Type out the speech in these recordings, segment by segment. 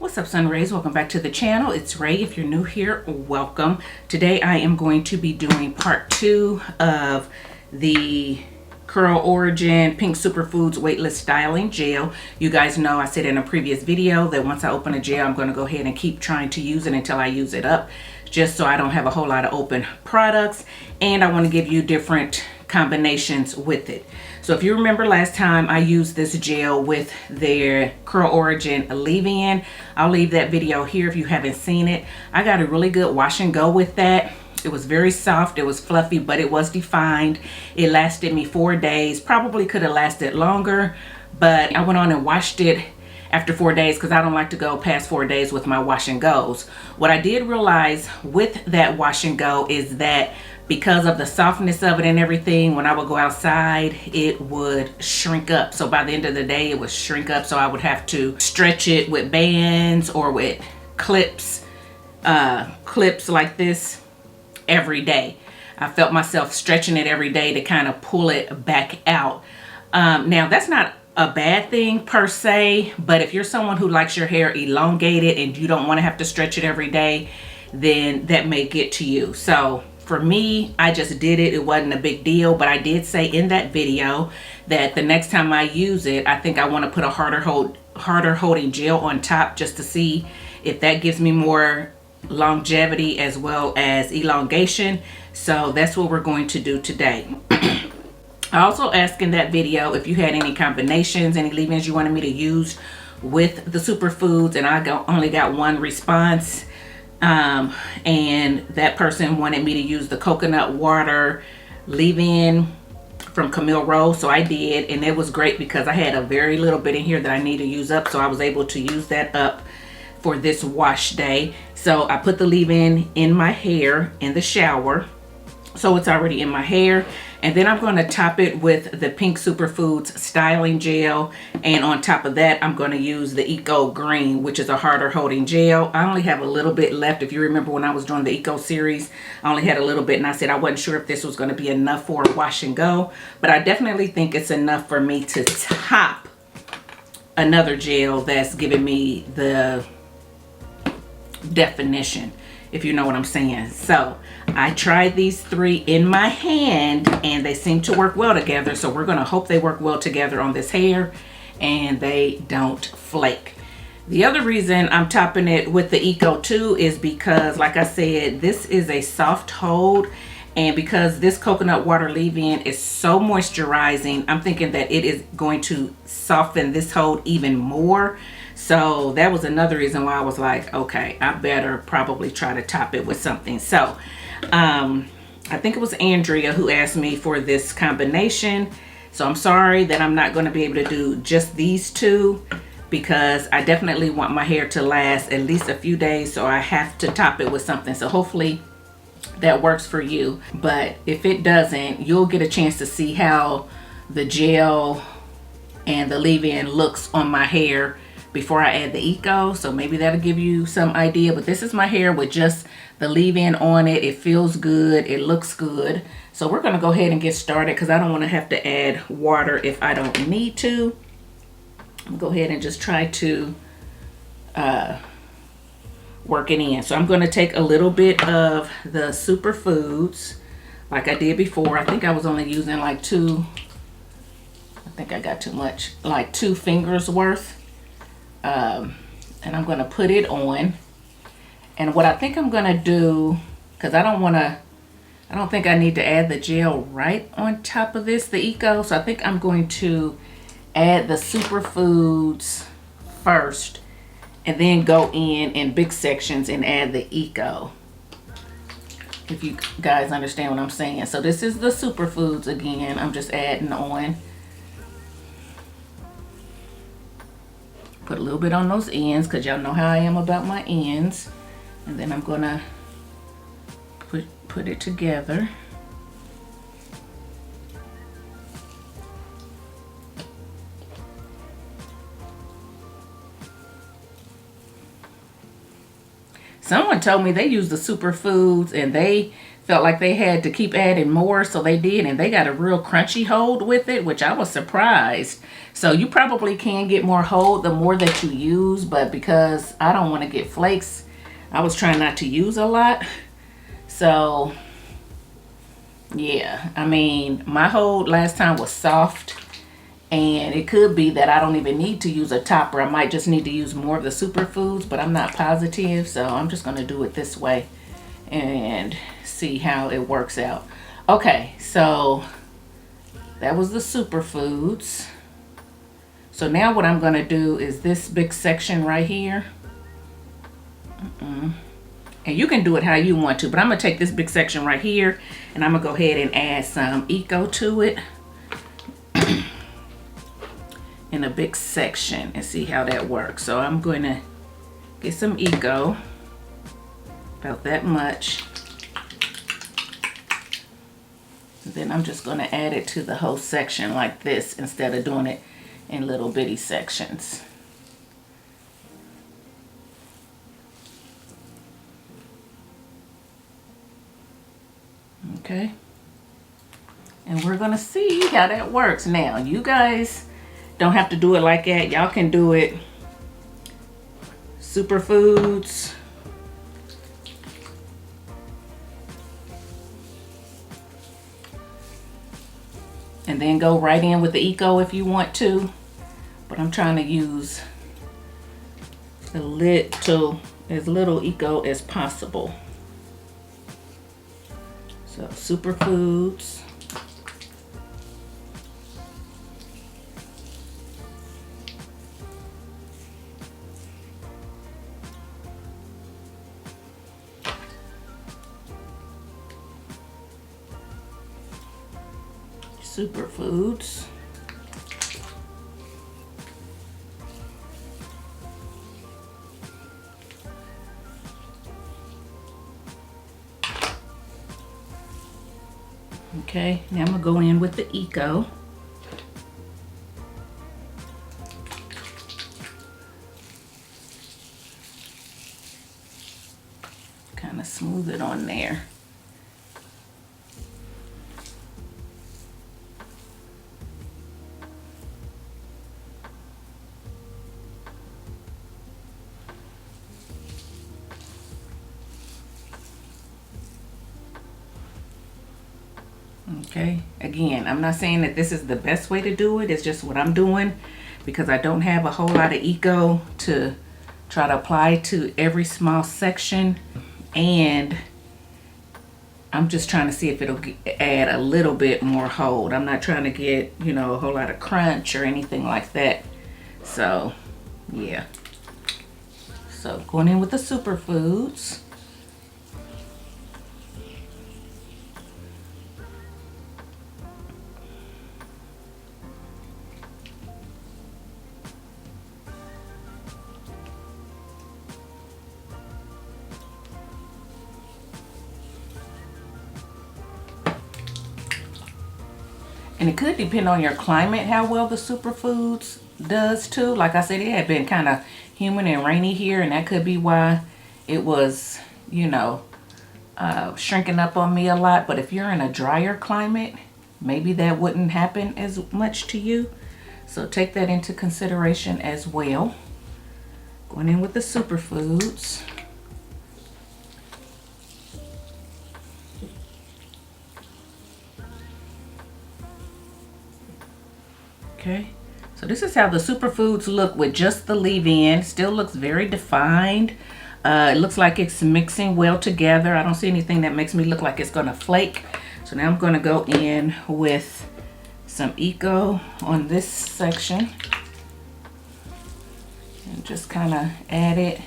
What's up, Sun Rays? Welcome back to the channel. It's Ray. If you're new here, welcome. Today I am going to be doing part 2 of the Curl Origin Pink Superfoods Weightless Styling Gel. You guys know I said in a previous video that once I open a gel, I'm going to go ahead and keep trying to use it until I use it up, just so I don't have a whole lot of open products. And I want to give you different combinations with it. So if you remember last time I used this gel with their Curl Origin leave-in, I'll leave that video here if you haven't seen it. I got a really good wash and go with that. It was very soft, it was fluffy, but it was defined. It lasted me 4 days. Probably could have lasted longer, but I went on and washed it after 4 days because I don't like to go past 4 days with my wash and goes. What I did realize with that wash and go is that because of the softness of it and everything, when I would go outside, it would shrink up. So by the end of the day, it would shrink up. So I would have to stretch it with bands or with clips like this every day. I felt myself stretching it every day to kind of pull it back out. Now that's not a bad thing per se, but if you're someone who likes your hair elongated and you don't want to have to stretch it every day, then that may get to you. So for me, I just did it. It wasn't a big deal, but I did say in that video that the next time I use it, I think I want to put a harder holding gel on top just to see if that gives me more longevity as well as elongation. So that's what we're going to do today. I also asked in that video if you had any combinations, any leave-ins you wanted me to use with the superfoods, and I only got one response. And that person wanted me to use the coconut water leave-in from Camille, so I did, and it was great because I had a very little bit in here that I need to use up, so I was able to use that up for this wash day. So I put the leave-in in my hair in the shower, so it's already in my hair, and then I'm going to top it with the Pink Superfoods styling gel, and on top of that I'm going to use the Eco Green, which is a harder holding gel. I only have a little bit left. If you remember when I was doing the Eco series, I only had a little bit, and I said I wasn't sure if this was going to be enough for a wash and go, but I definitely think it's enough for me to top another gel that's giving me the definition, if you know what I'm saying. So I tried these 3 in my hand and they seem to work well together, so we're going to hope they work well together on this hair and they don't flake. The other reason I'm topping it with the Eco too is because, like I said, this is a soft hold, and because this coconut water leave-in is so moisturizing, I'm thinking that it is going to soften this hold even more. So that was another reason why I was like, okay, I better probably try to top it with something. So I think it was Andrea who asked me for this combination. So I'm sorry that I'm not going to be able to do just these 2, because I definitely want my hair to last at least a few days. So I have to top it with something. So hopefully that works for you. But if it doesn't, you'll get a chance to see how the gel and the leave-in looks on my hair before I add the Eco, so maybe that'll give you some idea. But this is my hair with just the leave-in on it. It feels good, it looks good. So we're gonna go ahead and get started because I don't want to have to add water if I don't need to. I'll go ahead and just try to work it in. So I'm going to take a little bit of the superfoods like I did before. I think I was only using like 2, I think I got too much, like 2 fingers worth. And I'm going to put it on, and what I think I'm going to do, because I don't think I need to add the gel right on top of this, the Eco, so I think I'm going to add the superfoods first and then go in big sections and add the Eco, if you guys understand what I'm saying. So this is the superfoods again. I'm just adding on. Put a little bit on those ends because y'all know how I am about my ends. And then I'm gonna put it together. Someone told me they use the superfoods and they felt like they had to keep adding more, so they did, and they got a real crunchy hold with it, which I was surprised. So you probably can get more hold the more that you use, but because I don't want to get flakes, I was trying not to use a lot. So yeah, I mean, my hold last time was soft, and it could be that I don't even need to use a topper. I might just need to use more of the superfoods, but I'm not positive, so I'm just going to do it this way and see how it works out. Okay, so that was the superfoods. So now what I'm going to do is this big section right here. And you can do it how you want to, but I'm going to take this big section right here, and I'm going to go ahead and add some eco to it in a big section and see how that works. So I'm going to get some eco, about that much. And then I'm just going to add it to the whole section like this instead of doing it in little bitty sections. Okay. And we're going to see how that works. Now, you guys don't have to do it like that. Y'all can do it superfoods. And then go right in with the eco if you want to. But I'm trying to use as little eco as possible. So superfoods. Superfoods. Okay, now I'm gonna go in with the eco. Kind of smooth it on there. Okay, again, I'm not saying that this is the best way to do it. It's just what I'm doing because I don't have a whole lot of eco to try to apply to every small section, and I'm just trying to see if it'll add a little bit more hold. I'm not trying to get, you know, a whole lot of crunch or anything like that. So yeah, so going in with the superfoods. And it could depend on your climate how well the superfoods does too. Like I said, it had been kind of humid and rainy here, and that could be why it was, you know, shrinking up on me a lot. But if you're in a drier climate, maybe that wouldn't happen as much to you. So take that into consideration as well. Going in with the superfoods. Okay, so this is how the superfoods look with just the leave-in. Still looks very defined. It looks like it's mixing well together. I don't see anything that makes me look like it's gonna flake. So now I'm gonna go in with some eco on this section and just kind of add it,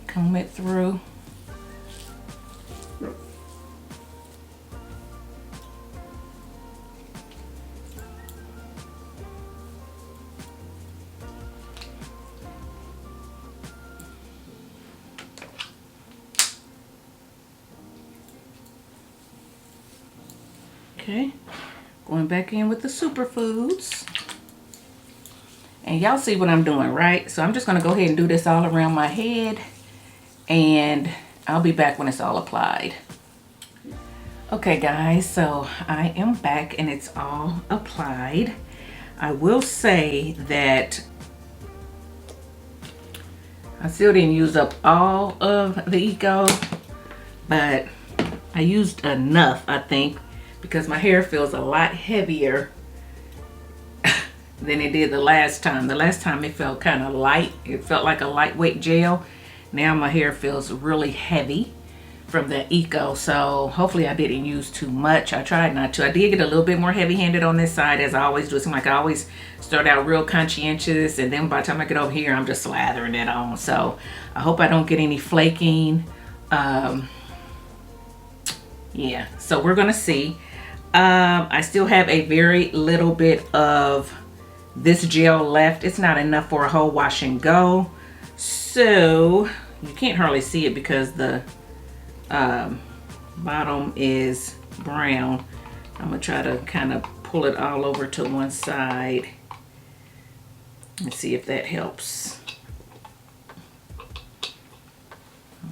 comb it through. Okay, going back in with the superfoods. And y'all see what I'm doing, right? So I'm just gonna go ahead and do this all around my head, and I'll be back when it's all applied. Okay guys, so I am back and it's all applied. I will say that I still didn't use up all of the Eco, but I used enough, I think, because my hair feels a lot heavier than it did the last time. The last time it felt kind of light. It felt like a lightweight gel. Now my hair feels really heavy from the Eco, so hopefully I didn't use too much. I tried not to. I did get a little bit more heavy-handed on this side, as I always do. It seems like I always start out real conscientious, and then by the time I get over here, I'm just slathering it on. So I hope I don't get any flaking. Yeah, so we're gonna see. I still have a very little bit of this gel left. It's not enough for a whole wash and go, so you can't hardly see it because the bottom is brown. I'm gonna try to kind of pull it all over to one side and see if that helps.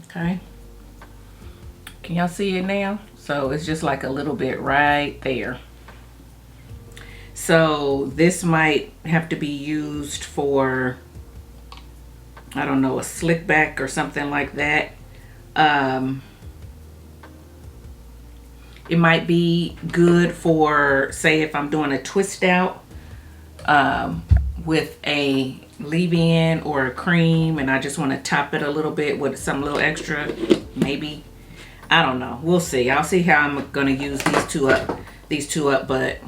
Okay, can y'all see it now? So it's just like a little bit right there. So this might have to be used for, I don't know, a slick back or something like that. It might be good for, say, if I'm doing a twist out with a leave-in or a cream and I just want to top it a little bit with some little extra, maybe. I don't know. We'll see. I'll see how I'm going to use these two up, but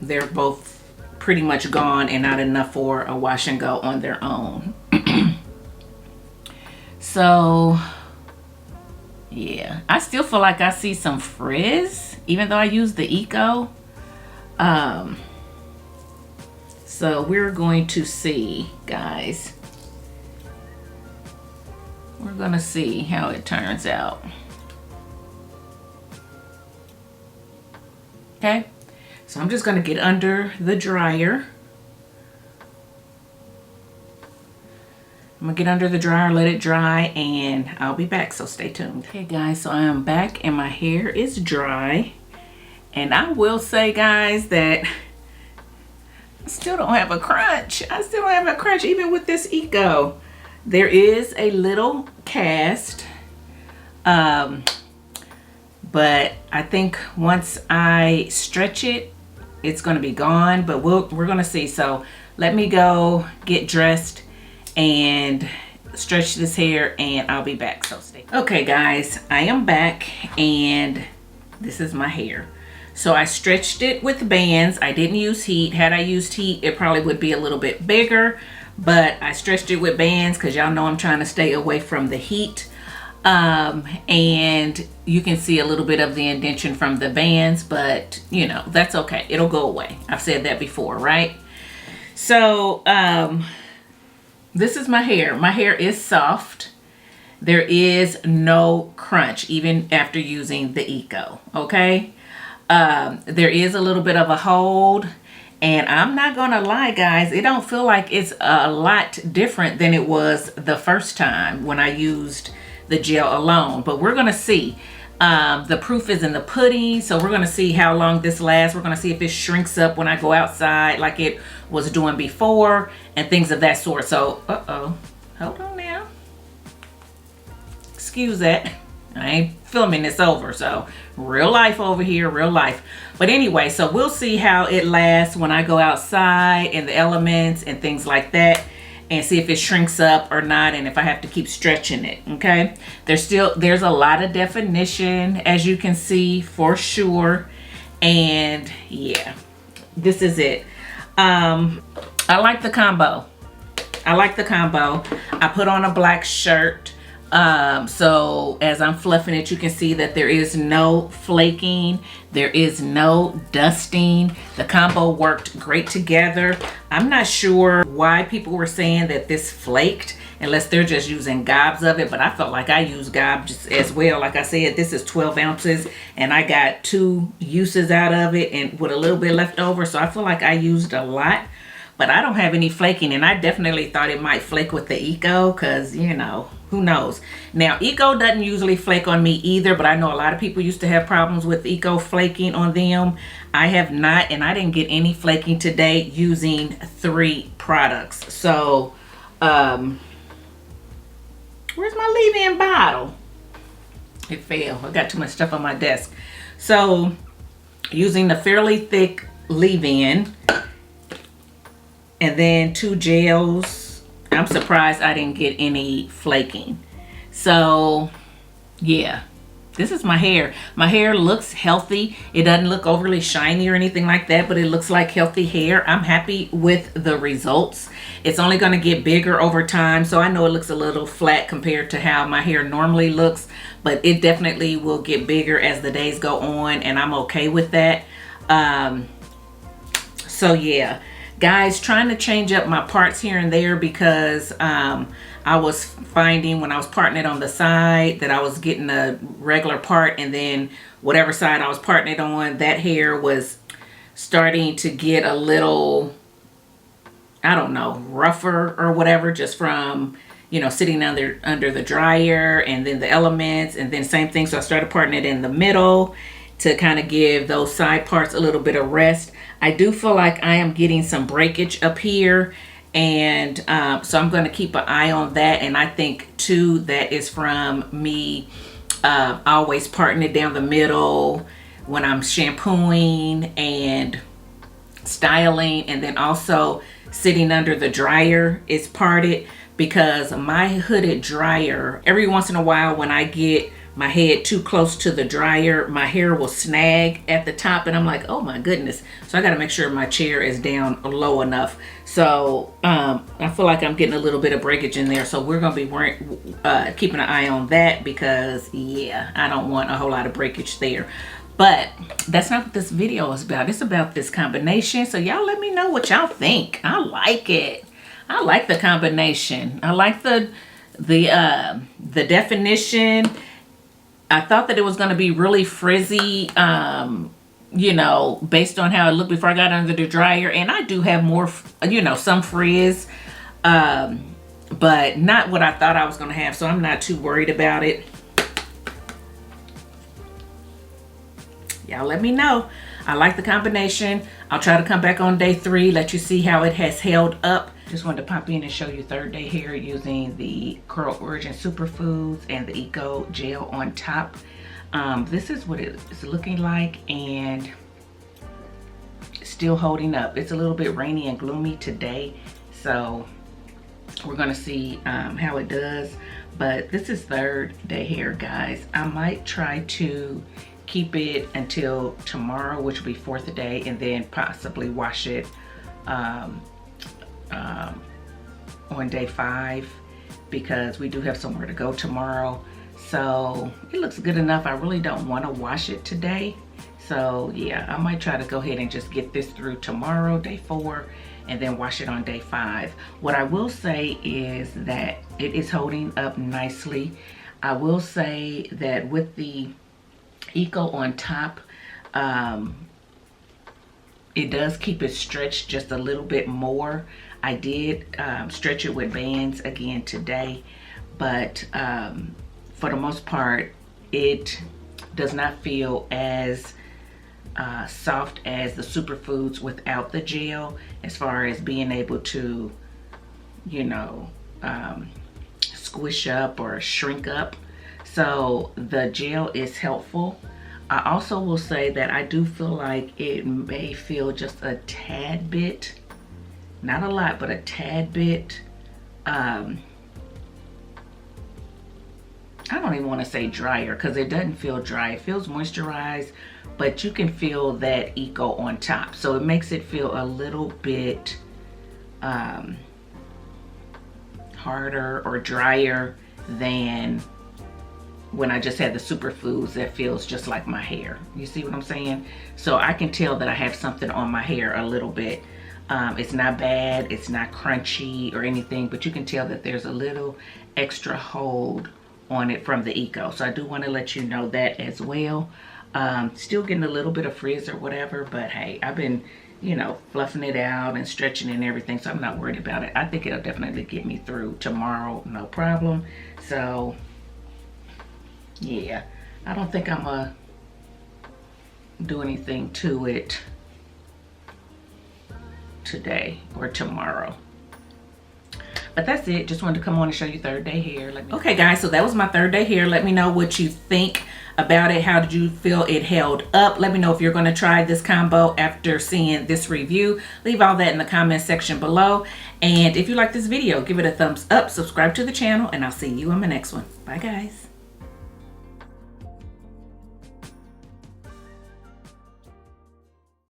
they're both pretty much gone and not enough for a wash and go on their own. So yeah, I still feel like I see some frizz even though I use the Eco. So we're going to see, guys. We're gonna see how it turns out. Okay, so I'm just gonna get under the dryer. I'm gonna get under the dryer, let it dry, and I'll be back, so stay tuned. Okay guys, so I am back and my hair is dry. And I will say, guys, that I still don't have a crunch. I still don't have a crunch even with this Eco. There is a little cast, but I think once I stretch it, it's gonna be gone, but we're gonna see. So let me go get dressed and stretch this hair and I'll be back, so stay. Okay guys, I am back and this is my hair. So I stretched it with bands. I didn't use heat. Had I used heat, it probably would be a little bit bigger, but I stretched it with bands because y'all know I'm trying to stay away from the heat. And you can see a little bit of the indentation from the bands, but you know, that's okay. It'll go away. I've said that before, right? So, this is my hair. My hair is soft. There is no crunch even after using the Eco, okay? There is a little bit of a hold. And I'm not gonna lie, guys, it don't feel like it's a lot different than it was the first time when I used the gel alone. But we're gonna see. The proof is in the pudding, so we're gonna see how long this lasts. We're gonna see if it shrinks up when I go outside like it was doing before and things of that sort. So, hold on now. Excuse that. I ain't filming this over, so real life over here, real life. But anyway, so we'll see how it lasts when I go outside in the elements and things like that, and see if it shrinks up or not, and if I have to keep stretching it. Okay, there's a lot of definition, as you can see, for sure. And yeah, this is it. I like the combo. I like the combo. I put on a black shirt. So as I'm fluffing it, you can see that there is no flaking, there is no dusting. The combo worked great together. I'm not sure why people were saying that this flaked, unless they're just using gobs of it, but I felt like I used gobs as well. Like I said, this is 12 ounces and I got 2 uses out of it and with a little bit left over, so I feel like I used a lot. but I don't have any flaking, and I definitely thought it might flake with the Eco, because, you know, who knows. Now, Eco doesn't usually flake on me either, but I know a lot of people used to have problems with Eco flaking on them. I have not, and I didn't get any flaking today using 3 products. So, where's my leave-in bottle? It fell. I got too much stuff on my desk. So, using the fairly thick leave-in, and then 2 gels. I'm surprised I didn't get any flaking. So, yeah. This is my hair. My hair looks healthy. It doesn't look overly shiny or anything like that, but it looks like healthy hair. I'm happy with the results. It's only going to get bigger over time, so I know it looks a little flat compared to how my hair normally looks, but it definitely will get bigger as the days go on, and I'm okay with that. So yeah, guys, trying to change up my parts here and there, because I was finding when I was parting it on the side that I was getting a regular part, and then whatever side I was parting it on, that hair was starting to get a little, I don't know, rougher or whatever, just from, you know, sitting under the dryer, and then the elements, and then same thing. So I started parting it in the middle to kind of give those side parts a little bit of rest. I do feel like I am getting some breakage up here, and so I'm going to keep an eye on that. And I think too that is from me always parting it down the middle when I'm shampooing and styling, and then also sitting under the dryer is parted, because my hooded dryer, every once in a while when I get my head too close to the dryer, my hair will snag at the top, and I'm like, oh my goodness. So I got to make sure my chair is down low enough. So I feel like I'm getting a little bit of breakage in there, so we're going to be keeping an eye on that, because yeah, I don't want a whole lot of breakage there. But that's not what this video is about. It's about this combination. So y'all let me know what y'all think. I like it. I like the combination. I like the definition. I thought that it was going to be really frizzy, you know, based on how it looked before I got under the dryer. And I do have more, you know, some frizz, but not what I thought I was going to have. So I'm not too worried about it. Y'all let me know. I like the combination. I'll try to come back on day 3, let you see how it has held up. Just wanted to pop in and show you 3rd day hair using the Curl Origin Superfoods and the Eco Gel on top. This is what it's looking like, and still holding up. It's a little bit rainy and gloomy today, so we're gonna see how it does. But this is 3rd day hair, guys. I might try to keep it until tomorrow, which will be 4th day, and then possibly wash it on day 5, because we do have somewhere to go tomorrow. So it looks good enough. I really don't want to wash it today. So yeah, I might try to go ahead and just get this through tomorrow, day 4, and then wash it on day 5. What I will say is that it is holding up nicely. I will say that with the Eco on top, it does keep it stretched just a little bit more. I did stretch it with bands again today, but for the most part, it does not feel as soft as the superfoods without the gel, as far as being able to, you know, squish up or shrink up. So the gel is helpful. I also will say that I do feel like it may feel just a tad bit, not a lot, but a tad bit, I don't even want to say drier, because it doesn't feel dry. It feels moisturized, but you can feel that Eco on top. So it makes it feel a little bit harder or drier than when I just had the superfoods that feels just like my hair. You see what I'm saying? So I can tell that I have something on my hair a little bit. It's not bad, it's not crunchy or anything, but you can tell that there's a little extra hold on it from the Eco. So I do want to let you know that as well. Still getting a little bit of frizz or whatever, but hey, I've been you know, fluffing it out and stretching and everything. So I'm not worried about it. I think it'll definitely get me through tomorrow, no problem. So yeah, I don't think I'm gonna do anything to it today or tomorrow. But that's it. Just wanted to come on and show you third day hair. Okay guys, so that was my third day hair. Let me know what you think about it. How did you feel it held up? Let me know if you're going to try this combo after seeing this review. Leave all that in the comment section below. And if you like this video, give it a thumbs up, subscribe to the channel, and I'll see you on my next one. Bye guys.